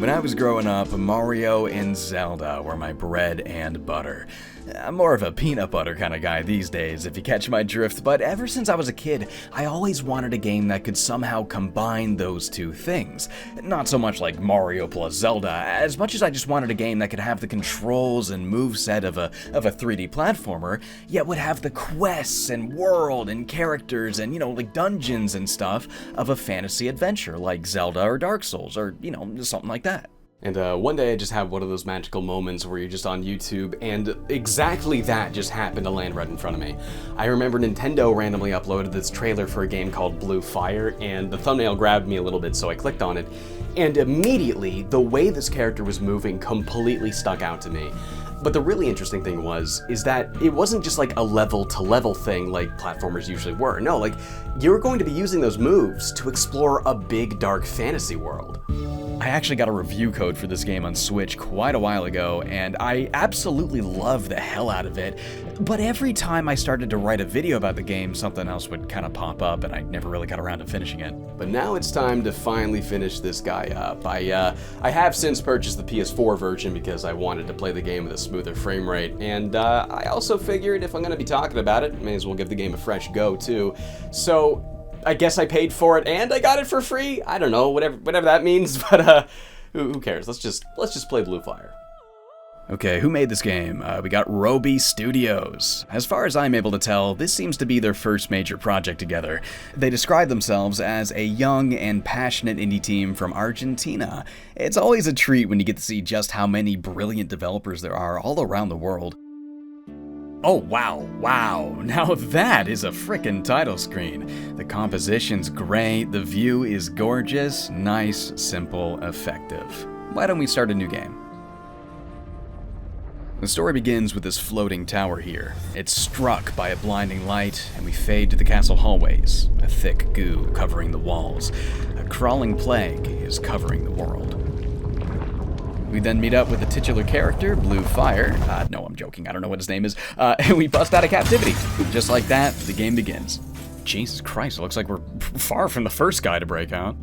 When I was growing up, Mario and Zelda were my bread and butter. I'm more of a peanut butter kind of guy these days, if you catch my drift, but ever since I was a kid, I always wanted a game that could somehow combine those two things. Not so much like Mario plus Zelda, as much as I just wanted a game that could have the controls and moveset of a 3D platformer, yet would have the quests and world and characters and, like dungeons and stuff of a fantasy adventure like Zelda or Dark Souls or, something like that. And one day I just have one of those magical moments where you're just on YouTube and exactly that just happened to land right in front of me. I remember Nintendo randomly uploaded this trailer for a game called Blue Fire, and the thumbnail grabbed me a little bit, so I clicked on it. And immediately, the way this character was moving completely stuck out to me. But the really interesting thing is that it wasn't just like a level-to-level thing like platformers usually were. No, like, you're going to be using those moves to explore a big, dark fantasy world. I actually got a review code for this game on Switch quite a while ago, and I absolutely love the hell out of it. But every time I started to write a video about the game, something else would kind of pop up, and I never really got around to finishing it. But now it's time to finally finish this guy up. I have since purchased the PS4 version because I wanted to play the game with a smoother frame rate, and I also figured if I'm going to be talking about it, may as well give the game a fresh go too. So I guess I paid for it and I got it for free. I don't know, whatever that means, but who cares? Let's just play Blue Fire. Okay, who made this game? We got Roby Studios. As far as I'm able to tell, this seems to be their first major project together. They describe themselves as a young and passionate indie team from Argentina. It's always a treat when you get to see just how many brilliant developers there are all around the world. Oh wow, now that is a frickin' title screen. The composition's great, the view is gorgeous, nice, simple, effective. Why don't we start a new game? The story begins with this floating tower here. It's struck by a blinding light, and we fade to the castle hallways, a thick goo covering the walls. A crawling plague is covering the world. We then meet up with the titular character, Blue Fire. No, I'm joking, I don't know what his name is. And we bust out of captivity. Just like that, the game begins. Jesus Christ, it looks like we're far from the first guy to break out.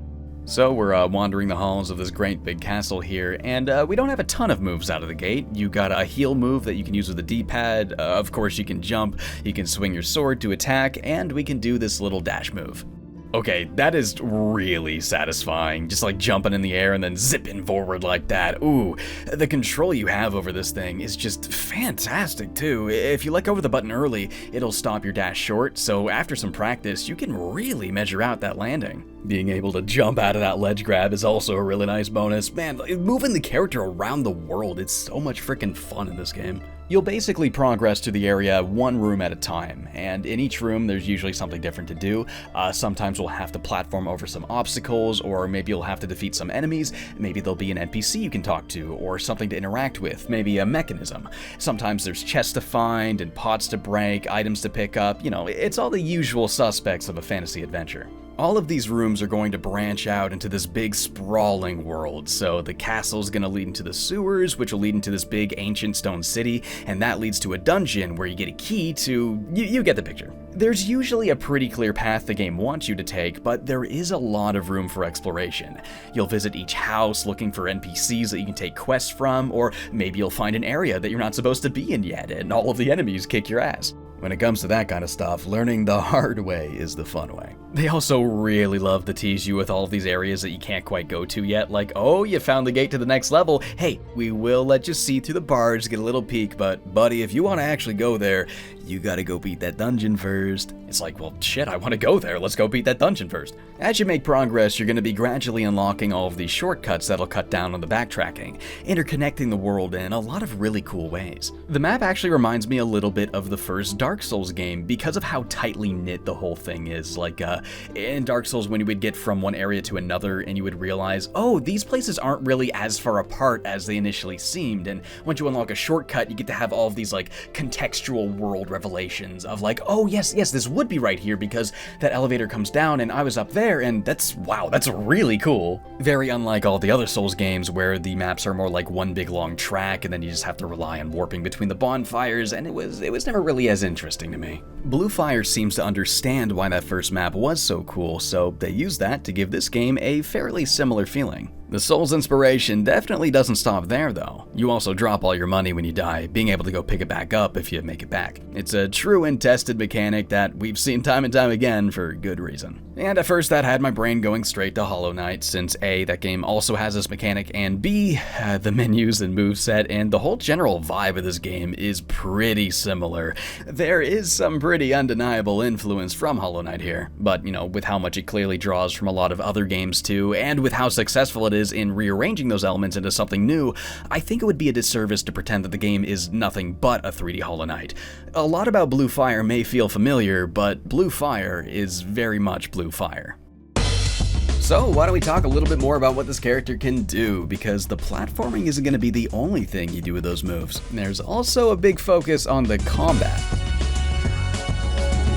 So we're wandering the halls of this great big castle here, and we don't have a ton of moves out of the gate. You got a heal move that you can use with the D-pad. Of course, you can jump, you can swing your sword to attack, and we can do this little dash move. Okay, that is really satisfying, just like jumping in the air and then zipping forward like that. Ooh, the control you have over this thing is just fantastic too. If you let go of the button early, it'll stop your dash short, so after some practice, you can really measure out that landing. Being able to jump out of that ledge grab is also a really nice bonus. Man, moving the character around the world, it's so much freaking fun in this game. You'll basically progress to the area one room at a time, and in each room there's usually something different to do. Sometimes we'll have to platform over some obstacles, or maybe you'll have to defeat some enemies. Maybe there'll be an NPC you can talk to, or something to interact with, maybe a mechanism. Sometimes there's chests to find, and pots to break, items to pick up. It's all the usual suspects of a fantasy adventure. All of these rooms are going to branch out into this big sprawling world. So the castle's gonna lead into the sewers, which will lead into this big ancient stone city, and that leads to a dungeon where you get a key to... you get the picture. There's usually a pretty clear path the game wants you to take, but there is a lot of room for exploration. You'll visit each house looking for NPCs that you can take quests from, or maybe you'll find an area that you're not supposed to be in yet, and all of the enemies kick your ass. When it comes to that kind of stuff, learning the hard way is the fun way. They also really love to tease you with all of these areas that you can't quite go to yet, like, oh, you found the gate to the next level. Hey, we will let you see through the bars, get a little peek, but buddy, if you want to actually go there, you gotta go beat that dungeon first. It's like, well, shit, I want to go there. Let's go beat that dungeon first. As you make progress, you're going to be gradually unlocking all of these shortcuts that'll cut down on the backtracking, interconnecting the world in a lot of really cool ways. The map actually reminds me a little bit of the first Dark Souls game because of how tightly knit the whole thing is. Like, in Dark Souls, when you would get from one area to another and you would realize, oh, these places aren't really as far apart as they initially seemed, and once you unlock a shortcut, you get to have all of these, like, contextual world revelations of like, oh, yes, this would be right here because that elevator comes down and I was up there, and that's really cool. Very unlike all the other Souls games where the maps are more like one big long track and then you just have to rely on warping between the bonfires, and it was never really as interesting to me. Blue Fire seems to understand why that first map was so cool, so they used that to give this game a fairly similar feeling. The soul's inspiration definitely doesn't stop there though. You also drop all your money when you die, being able to go pick it back up if you make it back. It's a true and tested mechanic that we've seen time and time again for good reason. And at first that had my brain going straight to Hollow Knight, since A, that game also has this mechanic, and B, the menus and moveset and the whole general vibe of this game is pretty similar. There is some pretty undeniable influence from Hollow Knight here, but with how much it clearly draws from a lot of other games too, and with how successful it is in rearranging those elements into something new, I think it would be a disservice to pretend that the game is nothing but a 3D Hollow Knight. A lot about Blue Fire may feel familiar, but Blue Fire is very much Blue Fire. So why don't we talk a little bit more about what this character can do, because the platforming isn't going to be the only thing you do with those moves. There's also a big focus on the combat.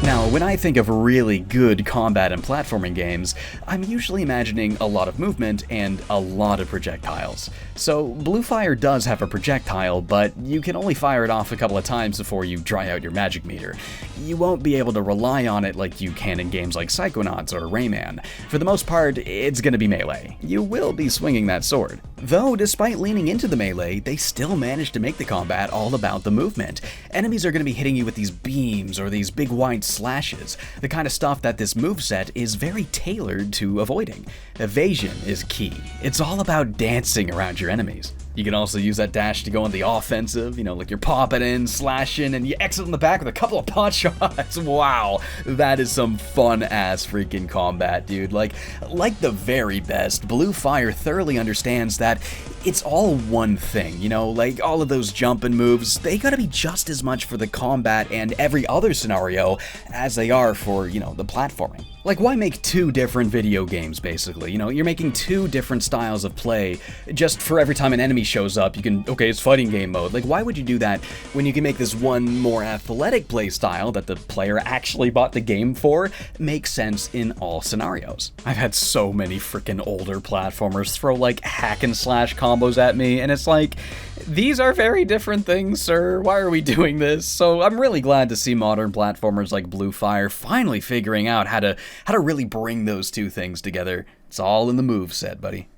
Now, when I think of really good combat and platforming games, I'm usually imagining a lot of movement and a lot of projectiles. So, Blue Fire does have a projectile, but you can only fire it off a couple of times before you dry out your magic meter. You won't be able to rely on it like you can in games like Psychonauts or Rayman. For the most part, it's gonna be melee. You will be swinging that sword. Though, despite leaning into the melee, they still manage to make the combat all about the movement. Enemies are gonna be hitting you with these beams or these big wide slashes, the kind of stuff that this moveset is very tailored to avoiding. Evasion is key. It's all about dancing around your enemies. You can also use that dash to go on the offensive, like you're popping in, slashing, and you exit on the back with a couple of pot shots. Wow, that is some fun-ass freaking combat, dude. Like the very best, Blue Fire thoroughly understands that it's all one thing, like all of those jumping moves, they gotta be just as much for the combat and every other scenario as they are for, the platforming. Like, why make two different video games, basically? You're making two different styles of play just for every time an enemy shows up, it's fighting game mode. Like, why would you do that when you can make this one more athletic play style that the player actually bought the game for make sense in all scenarios? I've had so many freaking older platformers throw, hack and slash combos at me, and it's like, these are very different things, sir. Why are we doing this? So I'm really glad to see modern platformers like Blue Fire finally figuring out how to really bring those two things together. It's all in the moveset, buddy.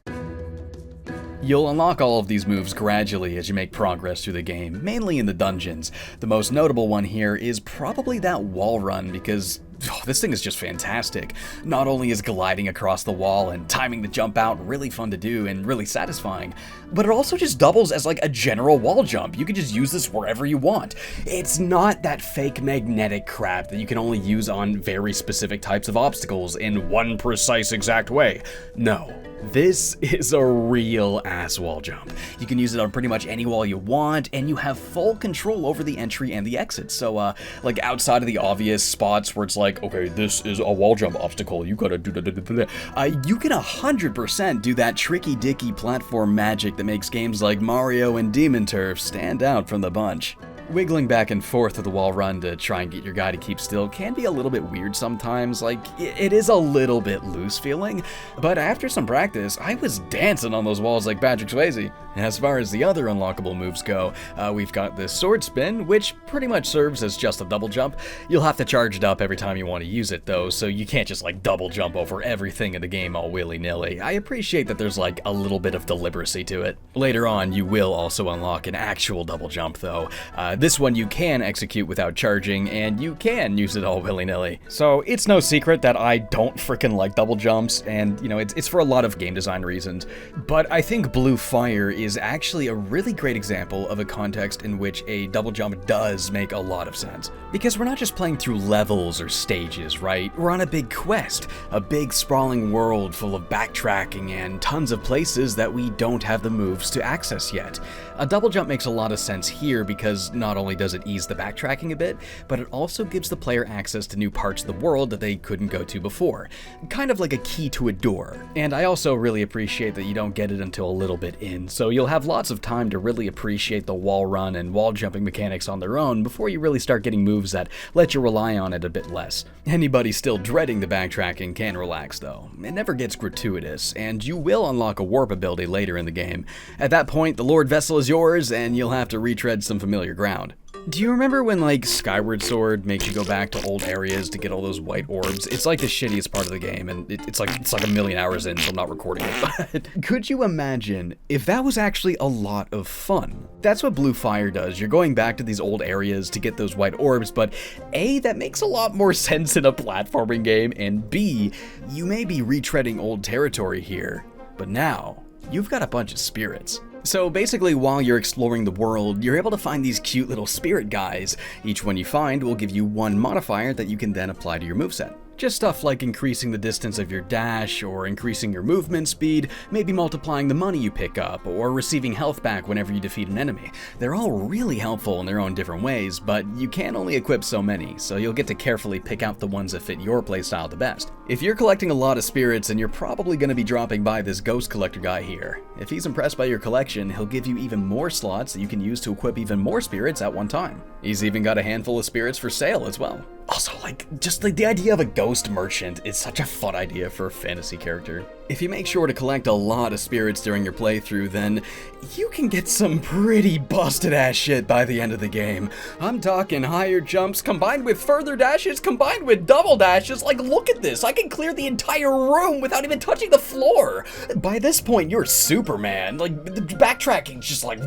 You'll unlock all of these moves gradually as you make progress through the game, mainly in the dungeons. The most notable one here is probably that wall run, because this thing is just fantastic. Not only is gliding across the wall and timing the jump out really fun to do and really satisfying, but it also just doubles as a general wall jump. You can just use this wherever you want. It's not that fake magnetic crap that you can only use on very specific types of obstacles in one precise exact way. No. This is a real ass wall jump. You can use it on pretty much any wall you want, and you have full control over the entry and the exit. So, outside of the obvious spots where it's okay, this is a wall jump obstacle, you gotta do you can 100% do that tricky dicky platform magic that makes games like Mario and Demon Turf stand out from the bunch. Wiggling back and forth with the wall run to try and get your guy to keep still can be a little bit weird sometimes, it is a little bit loose feeling, but after some practice, I was dancing on those walls like Patrick Swayze. As far as the other unlockable moves go, we've got this sword spin, which pretty much serves as just a double jump. You'll have to charge it up every time you want to use it though, so you can't just double jump over everything in the game all willy-nilly. I appreciate that there's a little bit of deliberacy to it. Later on, you will also unlock an actual double jump though. This one you can execute without charging, and you can use it all willy-nilly. So it's no secret that I don't freaking like double jumps, and it's for a lot of game design reasons. But I think Blue Fire is actually a really great example of a context in which a double jump does make a lot of sense. Because we're not just playing through levels or stages, right? We're on a big quest, a big sprawling world full of backtracking and tons of places that we don't have the moves to access yet. A double jump makes a lot of sense here because not only does it ease the backtracking a bit, but it also gives the player access to new parts of the world that they couldn't go to before. Kind of like a key to a door. And I also really appreciate that you don't get it until a little bit in, so you'll have lots of time to really appreciate the wall run and wall jumping mechanics on their own before you really start getting moves that let you rely on it a bit less. Anybody still dreading the backtracking can relax though. It never gets gratuitous, and you will unlock a warp ability later in the game. At that point, the Lord Vessel is yours, and you'll have to retread some familiar ground. Do you remember when, like, Skyward Sword makes you go back to old areas to get all those white orbs? It's like the shittiest part of the game, and it's like a million hours in, so I'm not recording it. But could you imagine if that was actually a lot of fun? That's what Blue Fire does. You're going back to these old areas to get those white orbs, but A, that makes a lot more sense in a platforming game, and B, you may be retreading old territory here, but now you've got a bunch of spirits. So basically, while you're exploring the world, you're able to find these cute little spirit guys. Each one you find will give you one modifier that you can then apply to your moveset. Just stuff like increasing the distance of your dash, or increasing your movement speed, maybe multiplying the money you pick up, or receiving health back whenever you defeat an enemy. They're all really helpful in their own different ways, but you can only equip so many, so you'll get to carefully pick out the ones that fit your playstyle the best. If you're collecting a lot of spirits, then you're probably going to be dropping by this ghost collector guy here. If he's impressed by your collection, he'll give you even more slots that you can use to equip even more spirits at one time. He's even got a handful of spirits for sale as well. Also, just the idea of a ghost merchant is such a fun idea for a fantasy character. If you make sure to collect a lot of spirits during your playthrough, then you can get some pretty busted ass shit by the end of the game. I'm talking higher jumps combined with further dashes combined with double dashes. Like, look at this. I can clear the entire room without even touching the floor. By this point, you're Superman. Like, the backtracking's just like...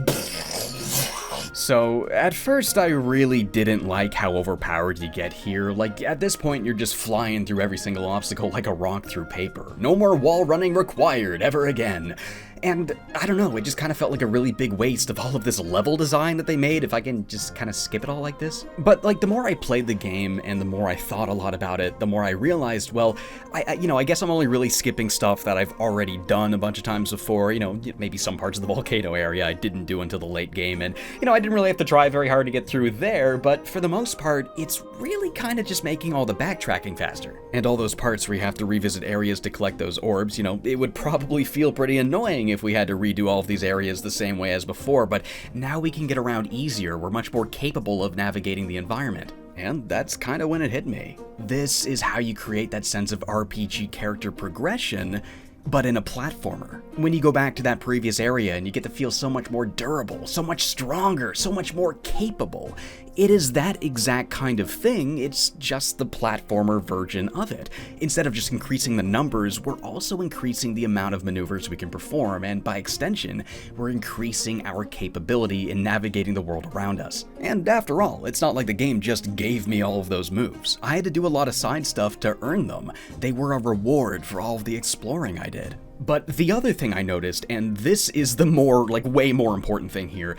So, at first I really didn't like how overpowered you get here. Like, at this point you're just flying through every single obstacle like a rock through paper. No more wall running required ever again. And I don't know, it just kind of felt like a really big waste of all of this level design that they made if I can just kind of skip it all like this. But like, the more I played the game and the more I thought a lot about it, the more I realized, well, I guess I'm only really skipping stuff that I've already done a bunch of times before. You know, maybe some parts of the volcano area I didn't do until the late game, and I didn't really have to try very hard to get through there, but for the most part, it's really kind of just making all the backtracking faster. And all those parts where you have to revisit areas to collect those orbs, it would probably feel pretty annoying if we had to redo all of these areas the same way as before, but now we can get around easier. We're much more capable of navigating the environment. And that's kind of when it hit me. This is how you create that sense of RPG character progression, but in a platformer. When you go back to that previous area and you get to feel so much more durable, so much stronger, so much more capable. It is that exact kind of thing, it's just the platformer version of it. Instead of just increasing the numbers, we're also increasing the amount of maneuvers we can perform, and by extension, we're increasing our capability in navigating the world around us. And after all, it's not like the game just gave me all of those moves. I had to do a lot of side stuff to earn them. They were a reward for all of the exploring I did. But the other thing I noticed, and this is the way more important thing here,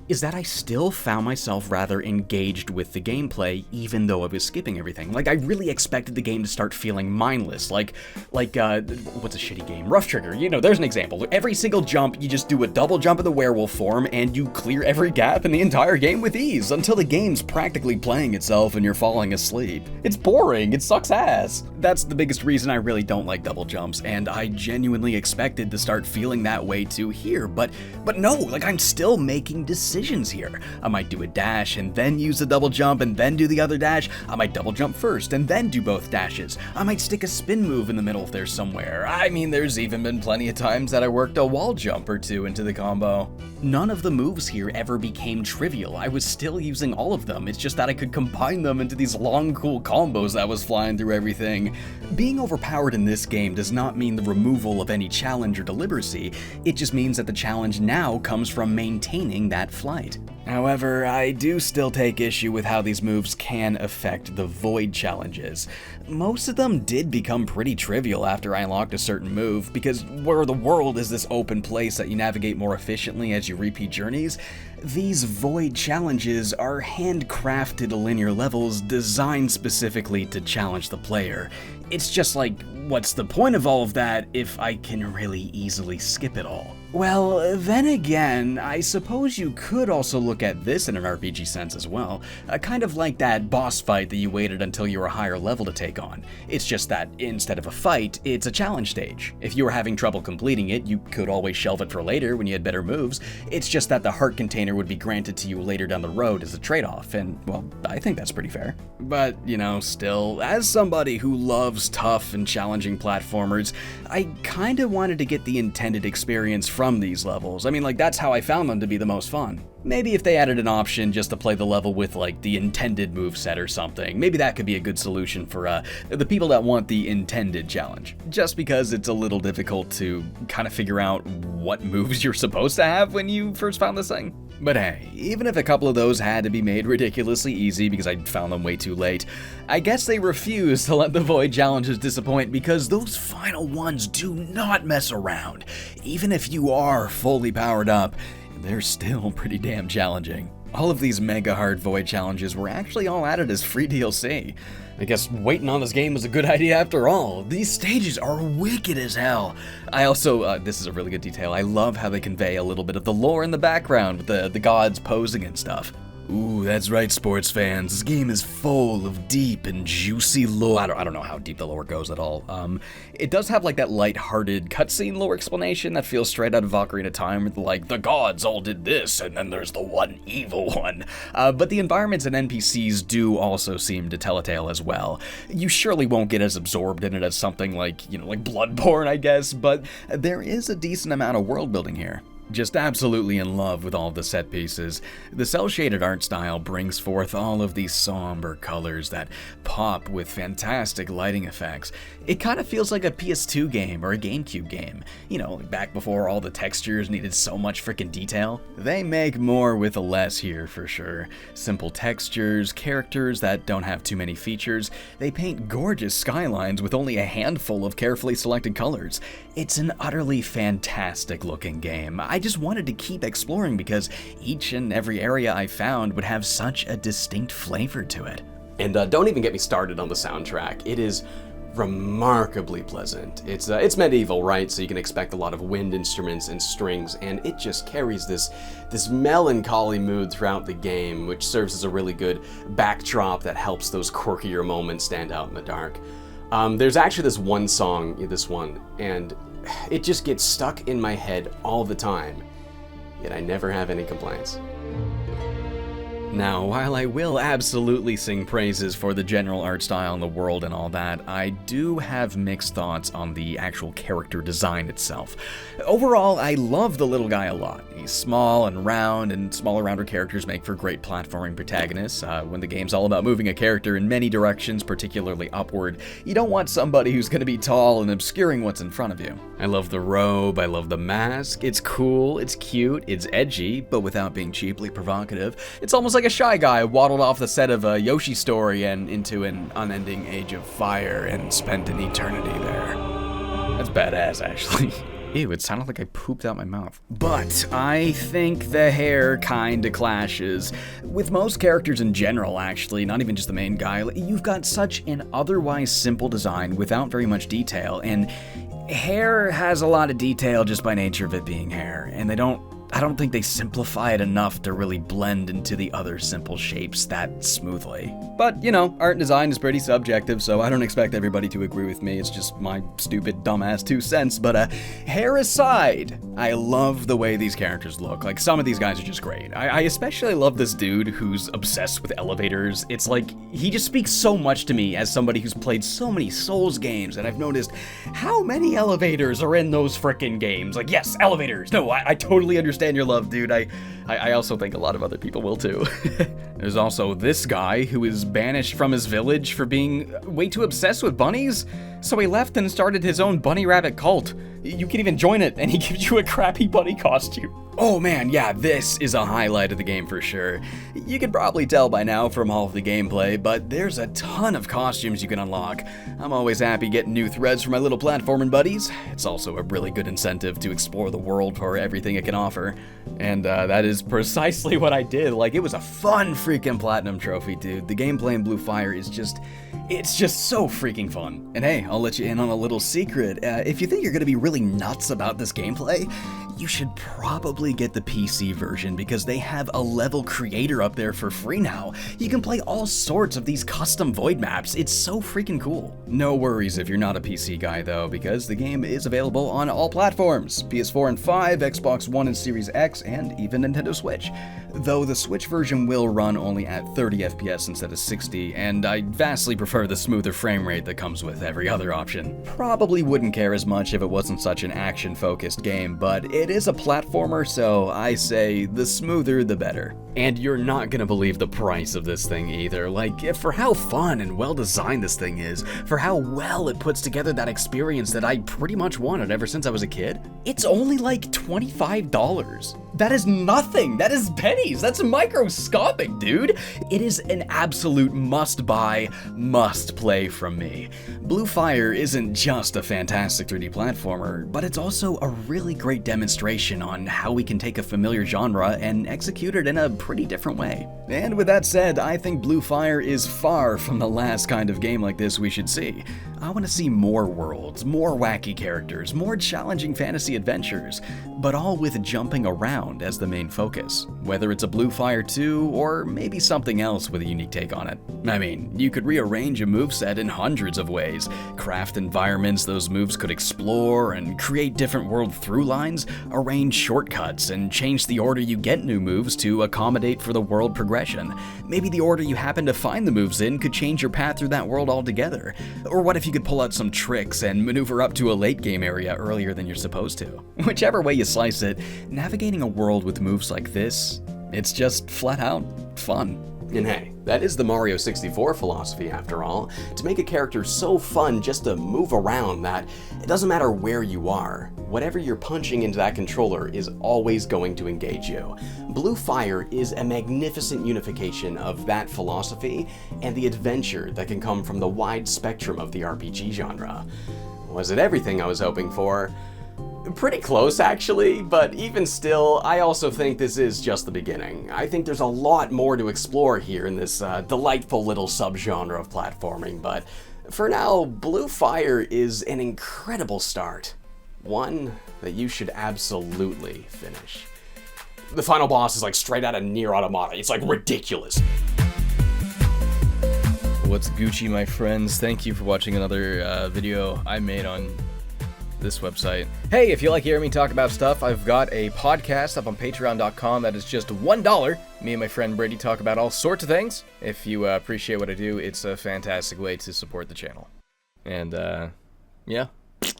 is that I still found myself rather engaged with the gameplay, even though I was skipping everything. Like, I really expected the game to start feeling mindless, like what's a shitty game? Rough Trigger, there's an example. Every single jump, you just do a double jump in the werewolf form, and you clear every gap in the entire game with ease, until the game's practically playing itself and you're falling asleep. It's boring, it sucks ass. That's the biggest reason I really don't like double jumps, and I genuinely expected to start feeling that way too here, but no, I'm still making decisions here. I might do a dash and then use the double jump and then do the other dash. I might double jump first and then do both dashes. I might stick a spin move in the middle there somewhere. I mean, there's even been plenty of times that I worked a wall jump or two into the combo. None of the moves here ever became trivial. I was still using all of them. It's just that I could combine them into these long, cool combos that was flying through everything. Being overpowered in this game does not mean the removal of any challenge or deliberacy. It just means that the challenge now comes from maintaining that flight. However, I do still take issue with how these moves can affect the void challenges. Most of them did become pretty trivial after I unlocked a certain move, because where the world is this open place that you navigate more efficiently as you repeat journeys, these void challenges are handcrafted linear levels designed specifically to challenge the player. It's just like, what's the point of all of that if I can really easily skip it all? Well, then again, I suppose you could also look at this in an RPG sense as well. Kind of like that boss fight that you waited until you were a higher level to take on. It's just that instead of a fight, it's a challenge stage. If you were having trouble completing it, you could always shelve it for later when you had better moves. It's just that the heart container would be granted to you later down the road as a trade-off, and, well, I think that's pretty fair. But, still, as somebody who loves tough and challenging challenging platformers, I kinda wanted to get the intended experience from these levels. I mean, like, that's how I found them to be the most fun. Maybe if they added an option just to play the level with, like, the intended moveset or something, maybe that could be a good solution for the people that want the intended challenge. Just because it's a little difficult to kind of figure out what moves you're supposed to have when you first found this thing. But hey, even if a couple of those had to be made ridiculously easy because I found them way too late, I guess they refuse to let the Void challenges disappoint because those final ones do not mess around. Even if you are fully powered up, they're still pretty damn challenging. All of these mega hard Void challenges were actually all added as free DLC. I guess waiting on this game was a good idea after all. These stages are wicked as hell. I also, this is a really good detail, I love how they convey a little bit of the lore in the background with the gods posing and stuff. Ooh, that's right, sports fans. This game is full of deep and juicy lore. I don't know how deep the lore goes at all. It does have like that light-hearted cutscene lore explanation that feels straight out of Ocarina of Time, with like, the gods all did this, and then there's the one evil one. But the environments and NPCs do also seem to tell a tale as well. You surely won't get as absorbed in it as something like, like Bloodborne, I guess, but there is a decent amount of world building here. Just absolutely in love with all of the set pieces. The cel-shaded art style brings forth all of these somber colors that pop with fantastic lighting effects. It kind of feels like a PS2 game or a GameCube game. Back before all the textures needed so much freaking detail. They make more with less here for sure. Simple textures, characters that don't have too many features. They paint gorgeous skylines with only a handful of carefully selected colors. It's an utterly fantastic looking game. I just wanted to keep exploring because each and every area I found would have such a distinct flavor to it. And don't even get me started on the soundtrack. It is remarkably pleasant. It's medieval, right? So you can expect a lot of wind instruments and strings, and it just carries this melancholy mood throughout the game, which serves as a really good backdrop that helps those quirkier moments stand out in the dark. There's actually this one song, and it just gets stuck in my head all the time, yet I never have any complaints. Now, while I will absolutely sing praises for the general art style in the world and all that, I do have mixed thoughts on the actual character design itself. Overall, I love the little guy a lot. He's small and round, and smaller, rounder characters make for great platforming protagonists. When the game's all about moving a character in many directions, particularly upward, you don't want somebody who's going to be tall and obscuring what's in front of you. I love the robe, I love the mask. It's cool, it's cute, it's edgy, but without being cheaply provocative. It's almost like a Shy Guy waddled off the set of a Yoshi story and into an unending age of fire and spent an eternity there. That's badass, actually. Ew, it sounded like I pooped out my mouth. But I think the hair kinda clashes. With most characters in general, actually, not even just the main guy, you've got such an otherwise simple design without very much detail, and hair has a lot of detail just by nature of it being hair, and I don't think they simplify it enough to really blend into the other simple shapes that smoothly. But, art and design is pretty subjective, so I don't expect everybody to agree with me. It's just my stupid, dumbass 2 cents. But hair aside, I love the way these characters look. Like, some of these guys are just great. I especially love this dude who's obsessed with elevators. It's like, he just speaks so much to me as somebody who's played so many Souls games, and I've noticed how many elevators are in those frickin' games. Like, yes, elevators. No, I totally understand your love, dude. I also think a lot of other people will too. There's also this guy who is banished from his village for being way too obsessed with bunnies, so he left and started his own bunny rabbit cult. You can even join it, and he gives you a crappy bunny costume. Oh man, yeah, this is a highlight of the game for sure. You can probably tell by now from all of the gameplay, but there's a ton of costumes you can unlock. I'm always happy getting new threads for my little platforming buddies. It's also a really good incentive to explore the world for everything it can offer. And that is precisely what I did. Like, it was a fun freaking platinum trophy, dude. The gameplay in Blue Fire is it's just so freaking fun. And hey, I'll let you in on a little secret. If you think you're gonna be really nuts about this gameplay, you should probably get the PC version because they have a level creator up there for free now. You can play all sorts of these custom Void maps. It's so freaking cool. No worries if you're not a PC guy though, because the game is available on all platforms. PS4 and 5, Xbox One and Series X, and even Nintendo Switch. Though the Switch version will run only at 30 FPS instead of 60, and I vastly prefer the smoother frame rate that comes with every other option. Probably wouldn't care as much if it wasn't such an action-focused game, but it is a platformer, so I say the smoother the better. And you're not gonna believe the price of this thing either. Like, for how fun and well designed this thing is, for how well it puts together that experience that I pretty much wanted ever since I was a kid, it's only like $25. That is nothing. That is pennies. That's microscopic, dude. It is an absolute must-buy, must-play from me. Blue Fire isn't just a fantastic 3D platformer, but it's also a really great demonstration on how we can take a familiar genre and execute it in a pretty different way. And with that said, I think Blue Fire is far from the last kind of game like this we should see. I want to see more worlds, more wacky characters, more challenging fantasy adventures, but all with jumping around as the main focus. Whether it's a Blue Fire 2 or maybe something else with a unique take on it. I mean, you could rearrange a moveset in hundreds of ways, craft environments those moves could explore, and create different world through lines, arrange shortcuts, and change the order you get new moves to accommodate for the world progression. Maybe the order you happen to find the moves in could change your path through that world altogether. Or what if you could pull out some tricks and maneuver up to a late game area earlier than you're supposed to? Whichever way you slice it, navigating a world with moves like this, it's just flat out fun. And hey, that is the Mario 64 philosophy after all, to make a character so fun just to move around that it doesn't matter where you are, whatever you're punching into that controller is always going to engage you. Blue Fire is a magnificent unification of that philosophy and the adventure that can come from the wide spectrum of the RPG genre. Was it everything I was hoping for? Pretty close, actually, but even still, I also think this is just the beginning. I think there's a lot more to explore here in this delightful little subgenre of platforming, but for now, Blue Fire is an incredible start. One that you should absolutely finish. The final boss is like straight out of Nier Automata. It's like ridiculous. What's Gucci, my friends? Thank you for watching another video I made on this website. Hey, if you like hearing me talk about stuff, I've got a podcast up on patreon.com that is just $1. Me and my friend Brady talk about all sorts of things. If you appreciate what I do, it's a fantastic way to support the channel. And, yeah.